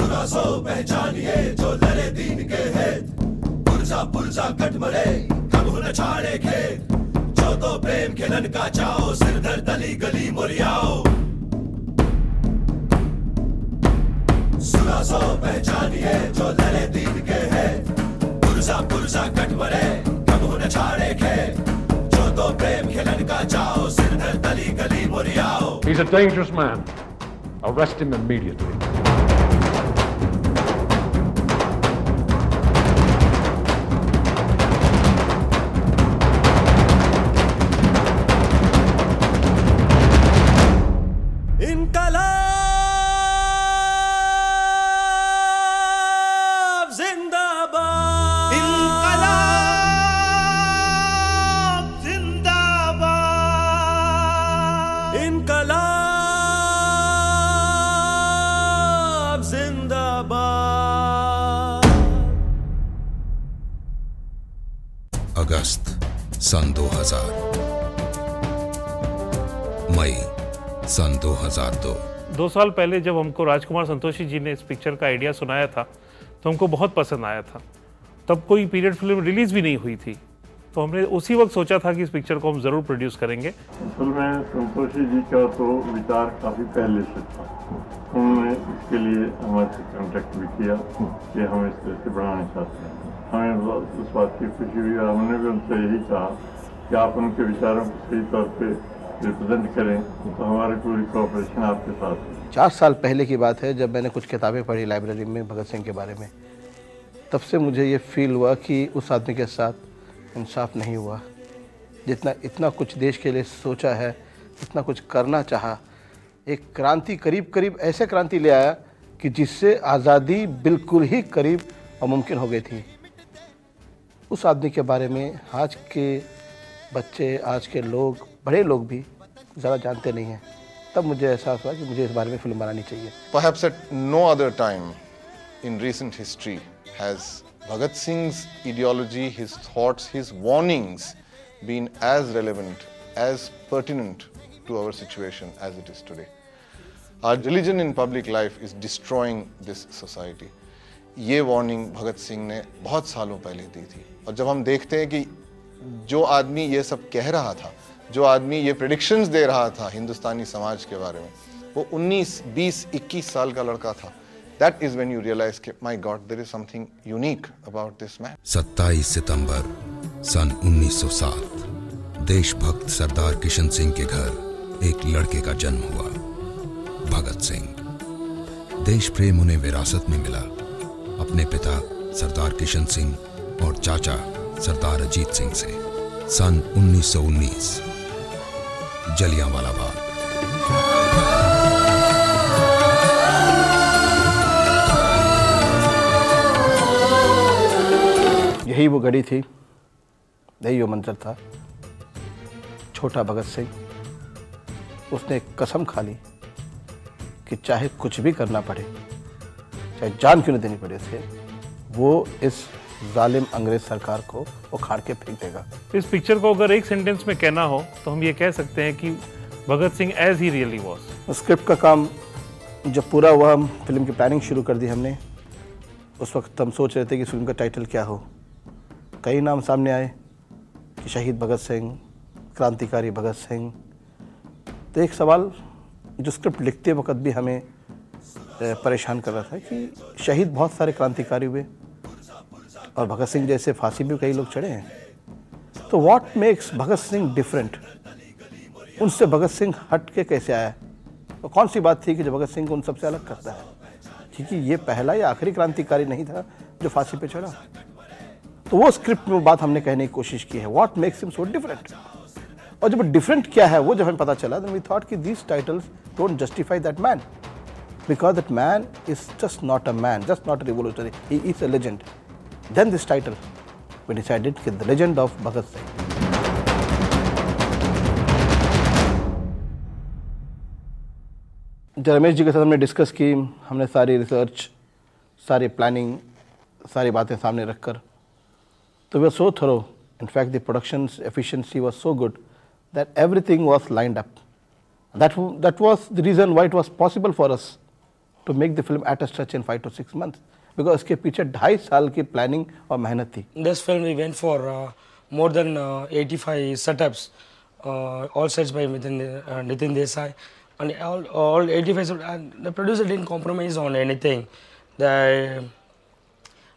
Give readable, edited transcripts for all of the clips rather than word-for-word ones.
सो पहचानिए जो लड़े दीन के हित, पुरजा पुरजा कट मरे कबू न छाड़े खेत, जो तो प्रेम खिलन का चाओ सिरधर दली गली मुरियाओ। सो पहचानिए जो लड़े दीन के हित, पुरजा पुरजा कट मरे कबू न छाड़े खेत, जो तो प्रेम खिलन का चाओ सिरधर दली गली मुरियाओ। He's a dangerous man. Arrest him immediately. अगस्त सन 2000, मई सन 2002। 2 साल पहले जब हमको राजकुमार संतोषी जी ने इस पिक्चर का आइडिया सुनाया था तो हमको बहुत पसंद आया था। तब कोई पीरियड फिल्म रिलीज भी नहीं हुई थी, तो हमने उसी वक्त सोचा था कि इस पिक्चर को हम जरूर प्रोड्यूस करेंगे। असल में संतोषी जी का तो विचार काफी पहले से था। उन्होंने इसके लिए हमारे से कॉन्टेक्ट भी किया कि हम इस तरह से बनाना चाहते हैं। हमें उस बात की खुशी हुई। हमने भी उनसे यही कहा कि आप उनके विचारों को सही तौर पे रिप्रेजेंट करें, तो हमारी पूरी कोऑपरेशन आपके साथ है। 4 साल पहले की बात है जब मैंने कुछ किताबें पढ़ी लाइब्रेरी में भगत सिंह के बारे में। तब से मुझे ये फील हुआ कि उस आदमी के साथ इंसाफ नहीं हुआ। जितना इतना कुछ देश के लिए सोचा है, इतना कुछ करना चाहा, एक क्रांति करीब करीब ऐसे क्रांति ले आया कि जिससे आज़ादी बिल्कुल ही करीब और मुमकिन हो गई थी। उस आदमी के बारे में आज के बच्चे, आज के लोग, बड़े लोग भी ज़्यादा जानते नहीं हैं। तब मुझे एहसास हुआ कि मुझे इस बारे में फिल्म बनानी चाहिए। Perhaps at no other time in recent history has Bhagat Singh's ideology, his thoughts, his warnings been as relevant, as pertinent to our situation as it is today. Our religion in public life is destroying this society. ये warning Bhagat Singh ने बहुत सालों पहले दी थी। और जब हम देखते हैं कि जो आदमी ये सब कह रहा था, जो आदमी ये प्रेडिक्शंस दे रहा था हिंदुस्तानी समाज के बारे में, वो 19, 20, 21 साल का लड़का था। That is when you realize कि my God, there is something unique about this man. 27 सितंबर सन 1907 देशभक्त सरदार किशन सिंह के घर एक लड़के का जन्म हुआ, भगत सिंह। देश प्रेम उन्हें विरासत में मिला अपने पिता सरदार किशन सिंह और चाचा सरदार अजीत सिंह से। सन 1919 जलियांवाला बाग। यही वो घड़ी थी, यही वो मंजर था। छोटा भगत सिंह, उसने एक कसम खा ली कि चाहे कुछ भी करना पड़े, चाहे जान क्यों न देनी पड़े उसे, वो इस जालिम अंग्रेज सरकार को उखाड़ के फेंक देगा। इस पिक्चर को अगर एक सेंटेंस में कहना हो तो हम ये कह सकते हैं कि Bhagat Singh as he really was. Script का काम जब पूरा हुआ, हम फिल्म की प्लानिंग शुरू कर दी हमने। उस वक्त हम सोच रहे थे कि फिल्म का टाइटल क्या हो। कई नाम सामने आए कि शहीद भगत सिंह, क्रांतिकारी भगत सिंह। तो एक सवाल जो स्क्रिप्ट लिखते वक्त भी हमें परेशान कर रहा था कि शहीद बहुत सारे क्रांतिकारी हुए और भगत सिंह जैसे फांसी भी कई लोग चढ़े हैं। तो what makes Bhagat Singh different? उनसे भगत सिंह हट के कैसे आया? तो कौन सी बात थी कि जो भगत सिंह को उन सबसे अलग करता है? क्योंकि ये पहला या आखिरी क्रांतिकारी नहीं था जो फांसी पे चढ़ा। तो वो स्क्रिप्ट में बात हमने कहने की कोशिश की है, what makes him so different. और जब डिफरेंट क्या है वो जब हमें पता चला, देन वी थॉट कि these titles don't justify that man, because that man is just not a man, just not a revolutionary, he is a legend. Then this title we decided कि the legend of Bhagat Singh. जब रमेश जी के साथ हमने discuss की, हमने सारी research, सारी planning, सारी बातें सामने रखकर, तो we are so thorough, in fact the production's efficiency was so good that everything was lined up. That was the reason why it was possible for us to make the film at a stretch in 5 to 6 months, because इसके पीछे 2.5 साल की planning और मेहनत थी. This film we went for more than 85 setups, all sets by Nitin Desai, and all 85. And the producer didn't compromise on anything. They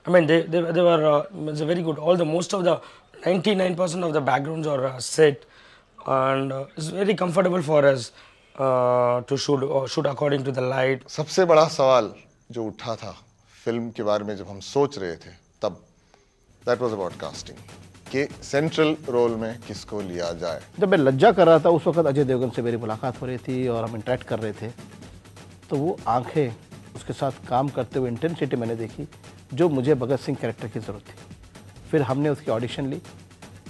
were it's very good. Most of the 99% of the backgrounds are set, and it's very comfortable for us to shoot according to the light. सबसे बड़ा सवाल जो उठा था film के बारे में जब हम सोच रहे थे तब, that was about casting, कि सेंट्रल रोल में किसको लिया जाए. जब मैं लज्जा कर रहा था उस वक्त अजय देवगन से मेरी मुलाकात हो रही थी और हम इंटरेक्ट कर रहे थे, तो वो आंखें, उसके साथ काम करते हुए इंटेंसिटी मैंने देखी जो मुझे भगत सिंह कैरेक्टर की ज़रूरत थी. फिर हमने उसकी ऑडिशन ली,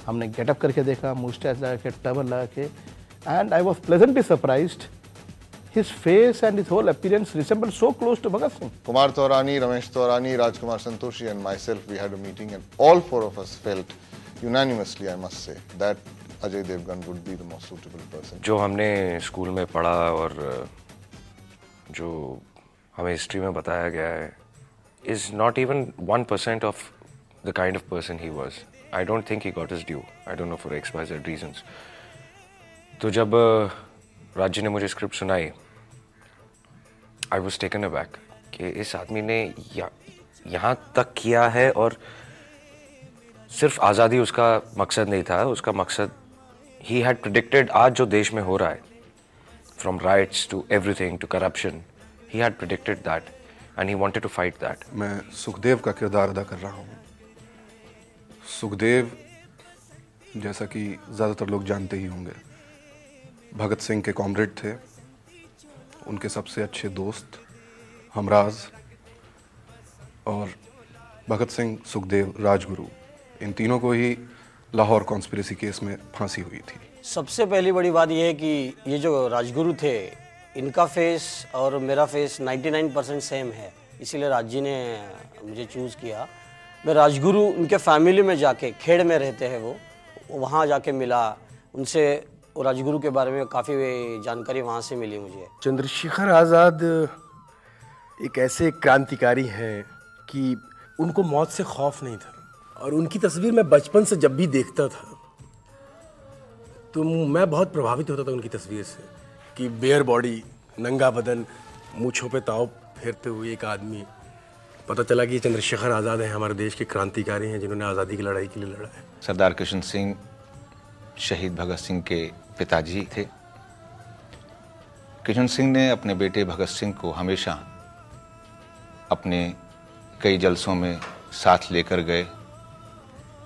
हमने गेटअप करके देखा, मुस्टैच लगा के, टर्बन लगा के, and I was pleasantly surprised. His face and his whole appearance resembled so close to Bhagat Singh. Kumar Taurani, Ramesh Taurani, Rajkumar Santoshi and myself, we had a meeting and all four of us felt unanimously, I must say, that Ajay Devgan would be the most suitable person. जो हमने school में पढ़ा और जो हमें history में बताया गया है is not even 1% of the kind of person he was. I don't think he got his due. I don't know for XYZ reasons. तो जब राज ने मुझे स्क्रिप्ट सुनाई, आई वॉज टेकन अबैक कि इस आदमी ने यहाँ तक किया है और सिर्फ आज़ादी उसका मकसद नहीं था. उसका मकसद, ही हैड प्रिडिक्टेड आज जो देश में हो रहा है, from riots to everything to corruption, he had predicted that and he wanted to fight that. मैं सुखदेव का किरदार अदा कर रहा हूँ. सुखदेव, जैसा कि ज़्यादातर लोग जानते ही होंगे, भगत सिंह के कॉमरेड थे, उनके सबसे अच्छे दोस्त, हमराज, और भगत सिंह, सुखदेव, राजगुरु, इन तीनों को ही लाहौर कॉन्स्पिरेसी केस में फांसी हुई थी. सबसे पहली बड़ी बात यह है कि ये जो राजगुरु थे, इनका फेस और मेरा फेस 99% सेम है, इसीलिए राज जी ने मुझे चूज़ किया. मैं राजगुरु, उनके फैमिली में जाके, खेड़ में रहते हैं वो, वहाँ जाके मिला उनसे, और राजगुरु के बारे में काफ़ी जानकारी वहाँ से मिली मुझे. चंद्रशेखर आज़ाद एक ऐसे क्रांतिकारी हैं कि उनको मौत से खौफ नहीं था, और उनकी तस्वीर मैं बचपन से जब भी देखता था तो मैं बहुत प्रभावित होता था उनकी तस्वीर से, कि बेयर बॉडी, नंगा बदन, मूँछों पे ताव फेरते हुए एक आदमी. पता चला कि चंद्रशेखर आज़ाद हैं, हमारे देश के क्रांतिकारी हैं जिन्होंने आज़ादी की लड़ाई के लिए लड़ा है. सरदार किशन सिंह शहीद भगत सिंह के पिताजी थे. किशन सिंह ने अपने बेटे भगत सिंह को हमेशा अपने कई जलसों में साथ लेकर गए.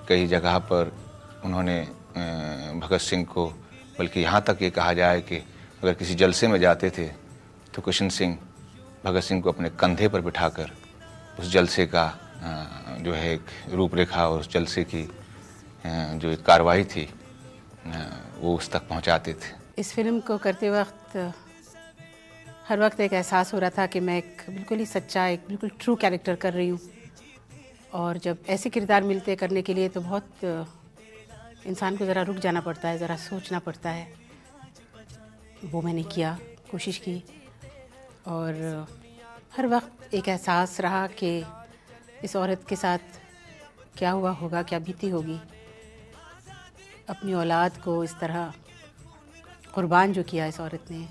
कई जगह पर उन्होंने भगत सिंह को, बल्कि यहाँ तक ये कहा जाए कि अगर किसी जलसे में जाते थे तो किशन सिंह भगत सिंह को अपने कंधे पर बिठाकर उस जलसे का जो है एक रूपरेखा और उस जलसे की जो एक कार्रवाई थी वो उस तक पहुंचाते थे. इस फिल्म को करते वक्त हर वक्त एक एहसास हो रहा था कि मैं एक बिल्कुल ही सच्चा, एक बिल्कुल ट्रू कैरेक्टर कर रही हूँ, और जब ऐसे किरदार मिलते करने के लिए तो बहुत इंसान को ज़रा रुक जाना पड़ता है, ज़रा सोचना पड़ता है. वो मैंने किया, कोशिश की, और हर वक्त एक एहसास रहा कि इस औरत के साथ क्या हुआ होगा, क्या बीती होगी, अपनी औलाद को इस तरह कुर्बान जो किया इस औरत ने,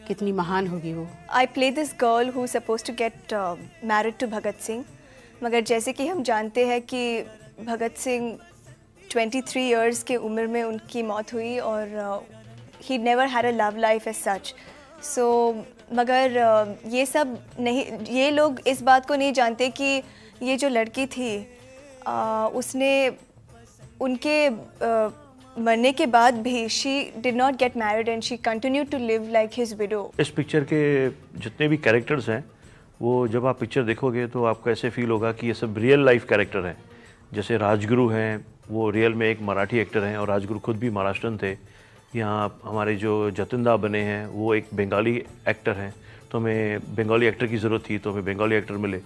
कितनी महान होगी वो. I play this girl who is supposed to get married to Bhagat Singh, मगर जैसे कि हम जानते हैं कि भगत सिंह 23 years के उम्र में उनकी मौत हुई, और he never had a love life as such. So मगर ये सब नहीं, ये लोग इस बात को नहीं जानते कि ये जो लड़की थी उसने उनके मरने के बाद भी she did not get married and she continued to live like his widow. इस पिक्चर के जितने भी कैरेक्टर्स हैं, वो जब आप पिक्चर देखोगे तो आपको ऐसे फील होगा कि ये सब रियल लाइफ कैरेक्टर हैं. जैसे राजगुरु हैं, वो रियल में एक मराठी एक्टर हैं और राजगुरु खुद भी महाराष्ट्रन थे. यहाँ हमारे जो जतिनदा बने हैं वो एक बंगाली एक्टर हैं, तो हमें बंगाली एक्टर की ज़रूरत थी, तो हमें बंगाली एक्टर मिले.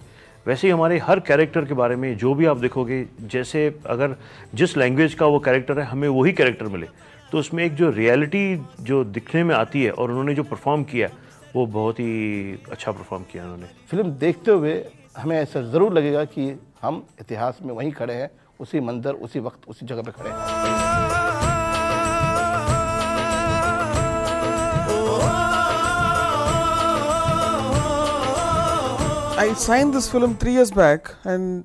वैसे ही हमारे हर कैरेक्टर के बारे में जो भी आप देखोगे, जैसे अगर जिस लैंग्वेज का वो कैरेक्टर है हमें वही कैरेक्टर मिले, तो उसमें एक जो रियलिटी जो दिखने में आती है और उन्होंने जो परफॉर्म किया वो बहुत ही अच्छा परफॉर्म किया उन्होंने। फिल्म देखते हुए हमें ऐसा ज़रूर लगेगा कि हम इतिहास में वहीं खड़े हैं, उसी मंदिर, उसी वक्त, उसी जगह पे खड़े हैं। I signed this film 3 years back, and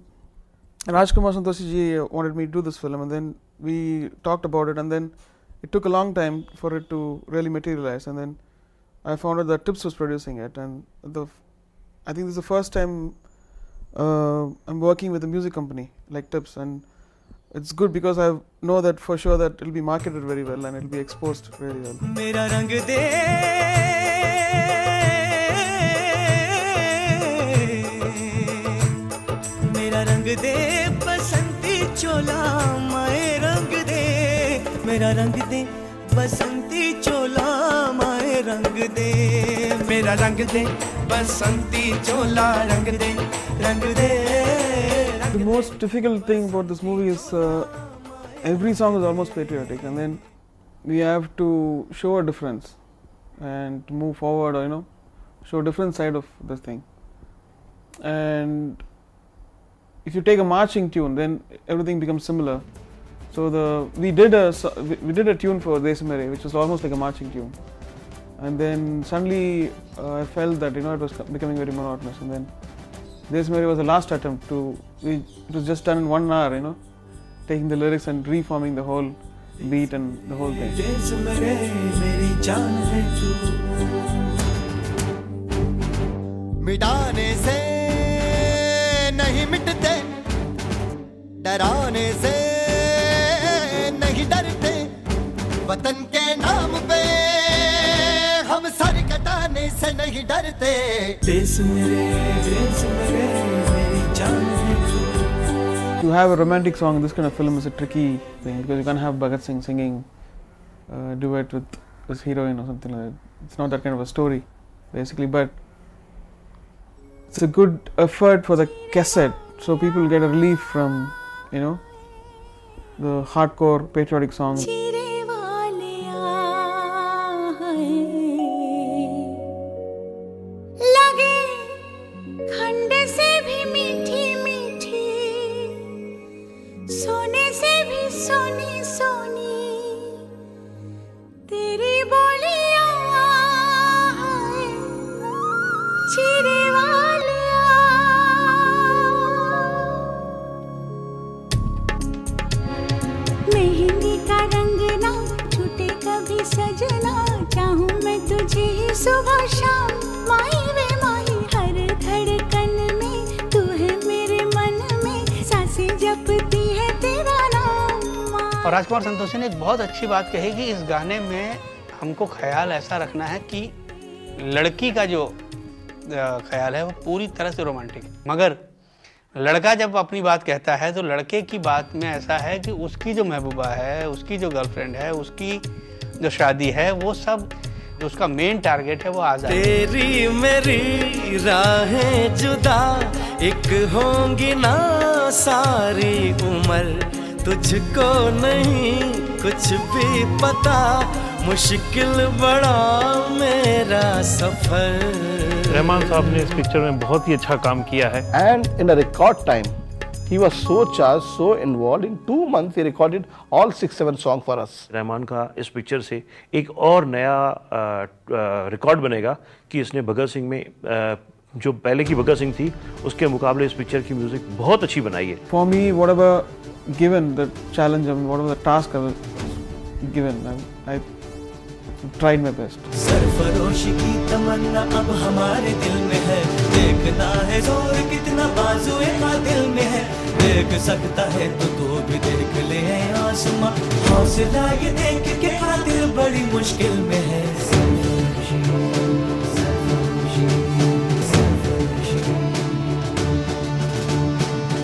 Rajkumar Santoshi ji wanted me to do this film, and then we talked about it, and then it took a long time for it to really materialize, and then I found out that Tips was producing it, and I think this is the first time I'm working with a music company like Tips, and it's good because I know that for sure that it'll be marketed very well and it'll be exposed very well. मेरा रंग दे मेरा रंग दे बसंती चोला माए रंग दे मेरा रंग दे बसंती चोला माए रंग दे मेरा रंग दे बसंती चोला रंग दे रंग दे। The most difficult thing about this movie is every song is almost patriotic, and then we have to show a difference and move forward, or show a different side of this thing. And if you take a marching tune, then everything becomes similar. So we did a tune for Desi Mere, which was almost like a marching tune, and then suddenly I felt that it was becoming very monotonous, and then Desi Mere was the last attempt it was just done in 1 hour, taking the lyrics and reforming the whole beat and the whole thing. मिटाने से नहीं मिटते डराने से नहीं डरते वतन के नाम पे हम सर कटाने से नहीं डरते देश मेरे मेरी जान है तू। To have a romantic song in this kind of film is a tricky thing because you can't have Bhagat Singh singing a duet with his heroine or something like that. It's not that kind of a story basically, but it's a good effort for the cassette, so people get a relief from the hardcore patriotic songs. सुबह शाम माही वे माही हर धड़कन में तू है मेरे मन में सांसें जपती है तेरा नाम। और राजकुमार संतोषी ने एक बहुत अच्छी बात कही कि इस गाने में हमको ख्याल ऐसा रखना है कि लड़की का जो ख्याल है वो पूरी तरह से रोमांटिक है, मगर लड़का जब अपनी बात कहता है तो लड़के की बात में ऐसा है कि उसकी जो महबूबा है, उसकी जो गर्लफ्रेंड है, उसकी जो शादी है, वो सब जो उसका मेन टारगेट है वो आ जाए। तेरी मेरी राहें जुदा एक होंगी ना सारी उम्र तुझको नहीं कुछ भी पता मुश्किल बड़ा मेरा सफर। रहमान साहब ने इस पिक्चर में बहुत ही अच्छा काम किया है। And in a record time, he was so charged, so involved. In 2 months, he recorded all 6-7 songs for us. Rahman का इस पिक्चर से एक और नया रिकॉर्ड बनेगा कि इसने भगत सिंह में जो पहले की भगत सिंह थी उसके मुकाबले इस पिक्चर की म्यूजिक बहुत अच्छी बनाई है। For me, whatever given the challenge, I mean, whatever the task I was given, I tried my best. सरफरोशी की तमन्ना अब हमारे दिल में है, देखना है जोर कितना बाजुए का दिल में है, देख सकता है तो तू भी देख ले आसमां, हौसला ये देख के खातिर बड़ी मुश्किल में है।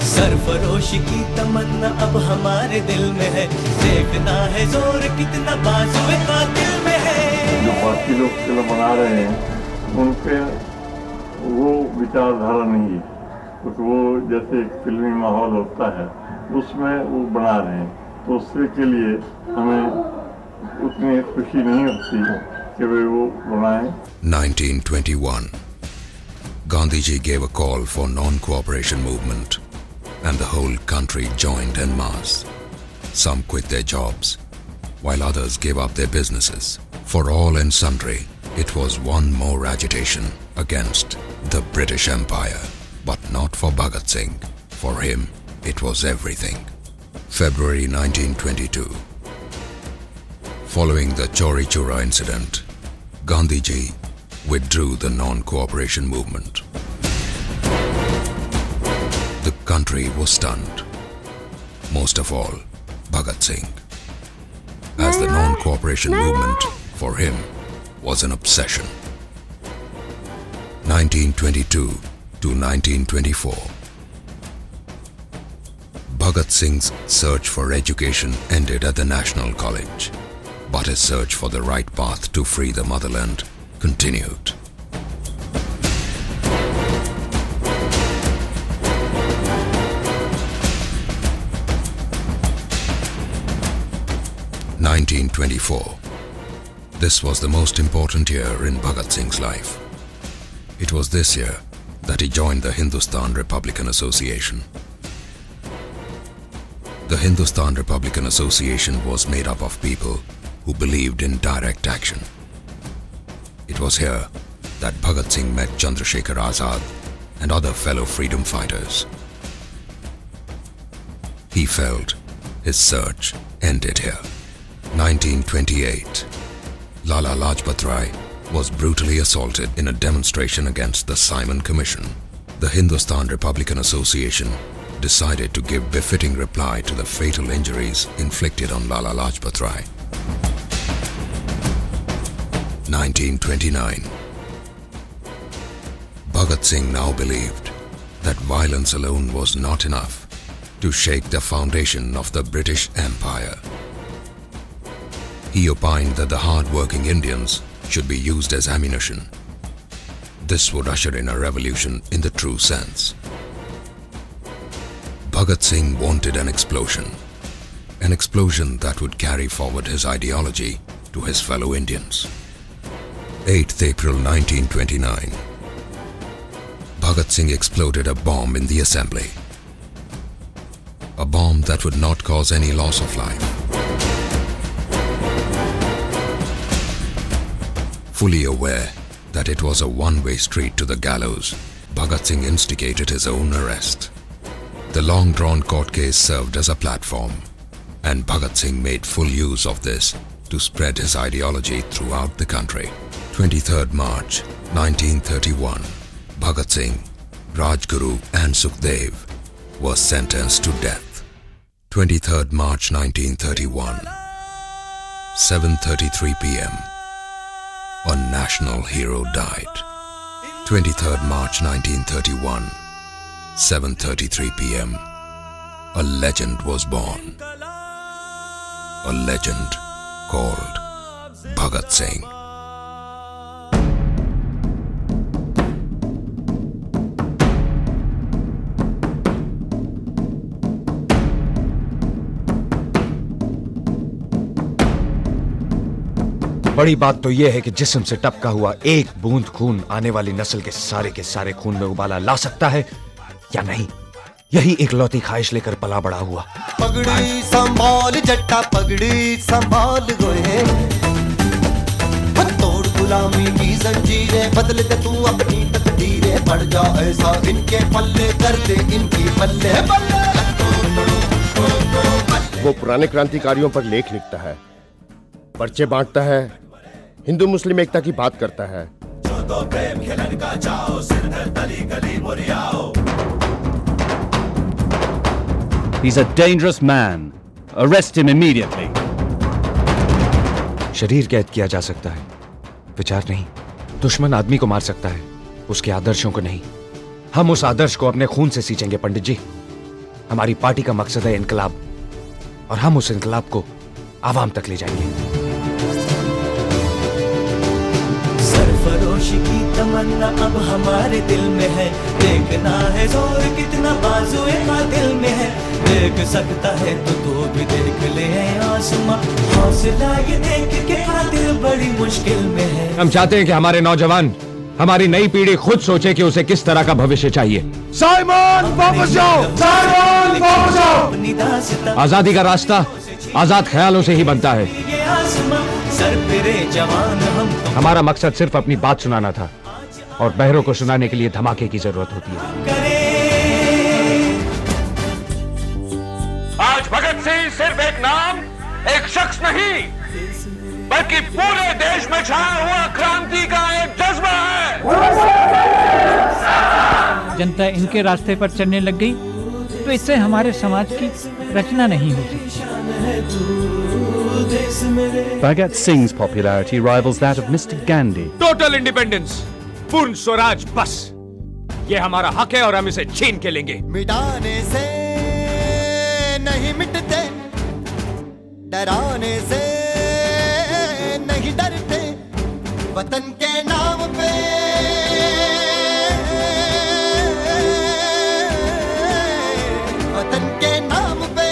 सरफरोशी की तमन्ना अब हमारे दिल में है, देखना है जोर कितना बाजुए का दिल में है। जो बाकी लोग फिल्म बना रहे हैं उन पे वो विचारधारा नहीं है, क्योंकि वो जैसे एक फिल्मी माहौल होता है उसमें वो बना रहे हैं, तो उससे के लिए हमें उतनी खुशी नहीं होती कि वे वो बनाएं। 1921. Gandhiji gave a call for non-cooperation movement and the whole country joined en masse. Some quit their jobs, while others gave up their businesses. For all and sundry, it was one more agitation against the British Empire, but not for Bhagat Singh. For him, it was everything. February 1922. Following the Chauri Chora incident, Gandhiji withdrew the non-cooperation movement. The country was stunned. Most of all, Bhagat Singh, as the non-cooperation movement for him was an obsession. 1922 to 1924. Bhagat Singh's search for education ended at the National College, but his search for the right path to free the motherland continued. (1924). This was the most important year in Bhagat Singh's life. It was this year that he joined the Hindustan Republican Association. The Hindustan Republican Association was made up of people who believed in direct action. It was here that Bhagat Singh met Chandrasekhar Azad and other fellow freedom fighters. He felt his search ended here. 1928. Lala Lajpat Rai was brutally assaulted in a demonstration against the Simon Commission. The Hindustan Republican Association decided to give befitting reply to the fatal injuries inflicted on Lala Lajpat Rai. 1929. Bhagat Singh now believed that violence alone was not enough to shake the foundation of the British Empire. He opined that the hard-working Indians should be used as ammunition. This would usher in a revolution in the true sense. Bhagat Singh wanted an explosion that would carry forward his ideology to his fellow Indians. 8th April 1929. Bhagat Singh exploded a bomb in the assembly. A bomb that would not cause any loss of life. Fully aware that it was a one-way street to the gallows, Bhagat Singh instigated his own arrest. The long-drawn court case served as a platform, and Bhagat Singh made full use of this to spread his ideology throughout the country. 23rd March 1931. Bhagat Singh, Rajguru and Sukhdev were sentenced to death. 23rd March 1931. 7:33 p.m. A national hero died. 23rd March 1931. 7:33 p.m. A legend was born. A legend called Bhagat Singh. बड़ी बात तो यह है कि जिस्म से टपका हुआ एक बूंद खून आने वाली नस्ल के सारे खून में उबाला ला सकता है या नहीं, यही एक लौती ख्वाहिश लेकर पला बड़ा हुआ। पगड़ी संभाल जट्टा, पगड़ी संभाल गोए, तोड़ गुलामी की जंजीरें, बदल दे तू अपनी तकदीरें, पड़ जा ऐसा इनके पल्ले, कर दे इनकी बल्ले बल्ले। वो पुराने क्रांतिकारियों पर लेख लिखता है, पर्चे बांटता है, हिंदू मुस्लिम एकता की बात करता है। जो तो प्रेम खिलन का चाओ, सिरदर्द गली गली मुरियाओ। He's a dangerous man. Arrest him immediately. शरीर कैद किया जा सकता है, विचार नहीं। दुश्मन आदमी को मार सकता है, उसके आदर्शों को नहीं। हम उस आदर्श को अपने खून से सींचेंगे पंडित जी। हमारी पार्टी का मकसद है इनकलाब, और हम उस इनकलाब को आवाम तक ले जाएंगे। सरफरोशी की तमन्ना अब हमारे दिल में है, देखना है जोर कितना बाजुए का दिल में है। देख सकता है तो तू भी देख ले आसमां, हौसला ये देख के दिल बड़ी मुश्किल में है। हम चाहते हैं कि हमारे नौजवान, हमारी नई पीढ़ी खुद सोचे कि उसे किस तरह का भविष्य चाहिए। साइमन वापस जाओ, साइमन वापस जाओ। आजादी का रास्ता आजाद ख्यालों से ही बनता है। ये आसमां सर फिरे जवान हम तो हमारा मकसद सिर्फ अपनी बात सुनाना था और बहरों को सुनाने के लिए धमाके की जरूरत होती है। आज भगत सिंह सिर्फ एक नाम, एक शख्स नहीं, बल्कि पूरे देश में छाया हुआ क्रांति का एक जज्बा है। जनता इनके रास्ते पर चलने लग गई तो इससे हमारे समाज की रचना नहीं हो सकती। Bhagat Singh's popularity rivals that of Mr. Gandhi. Total independence, पूर्ण स्वराज, बस ये हमारा हक है और हम इसे छीन के लेंगे। मिटाने से नहीं मिटते, डराने से नहीं डरते, वतन के नाम पे वतन के नाम पे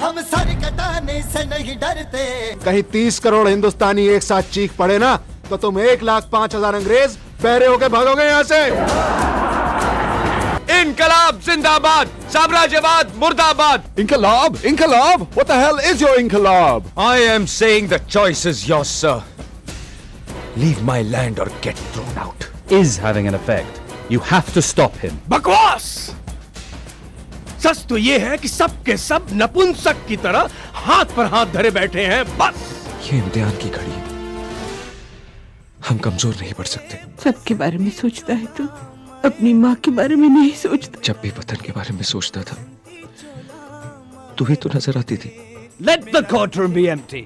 हम सर कटाने से नहीं डरते। कहीं 30 करोड़ हिंदुस्तानी एक साथ चीख पड़े ना तो तुम 1,05,000 अंग्रेज बहरे होके भागोगे यहाँ से। इनकलाब जिंदाबाद, साम्राज्यवाद मुर्दाबाद। Inqilab, Inqilab, what the hell is your Inqilab? I am saying the choice is yours, sir. Leave my land or get thrown out. Is having an effect. You have to stop him. बकवास! सच तो ये है कि सब के सब नपुंसक की तरह हाथ पर हाथ धरे बैठे हैं, बस। ये इम्तिहान की घड़ी है, हम कमजोर नहीं पड़ सकते। सबके बारे में सोचता है तू, अपनी माँ के बारे में नहीं सोचता। जब भी वतन के बारे में सोचता था तू ही तो नजर आती थी। Let the courtroom be empty.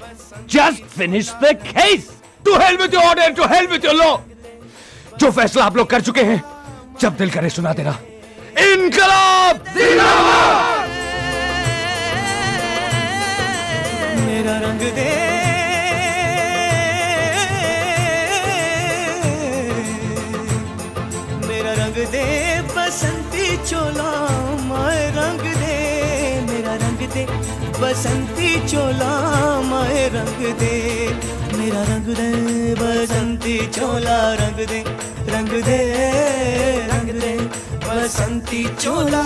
Just finish the case. To hell with your order and to hell with your law. जो फैसला आप लोग कर चुके हैं, जब दिल करे सुना देना। इनकलाब जिंदाबाद। मेरा रंग दे, मेरा रंग दे बसंती चोला, माए रंग दे, मेरा रंग दे बसंती चोला, माए रंग दे, मेरा रंग दे बसंती चोला, रंग दे, रंग दे, रंग दे बसंती चोला,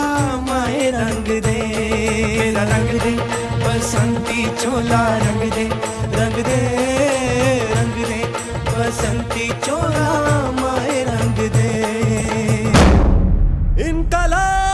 माए रंग दे, मेरा रंग दे बसंती चोला, रंग दे, रंग दे, रंग दे बसंती चोला, माए रंग दे। इनकलाब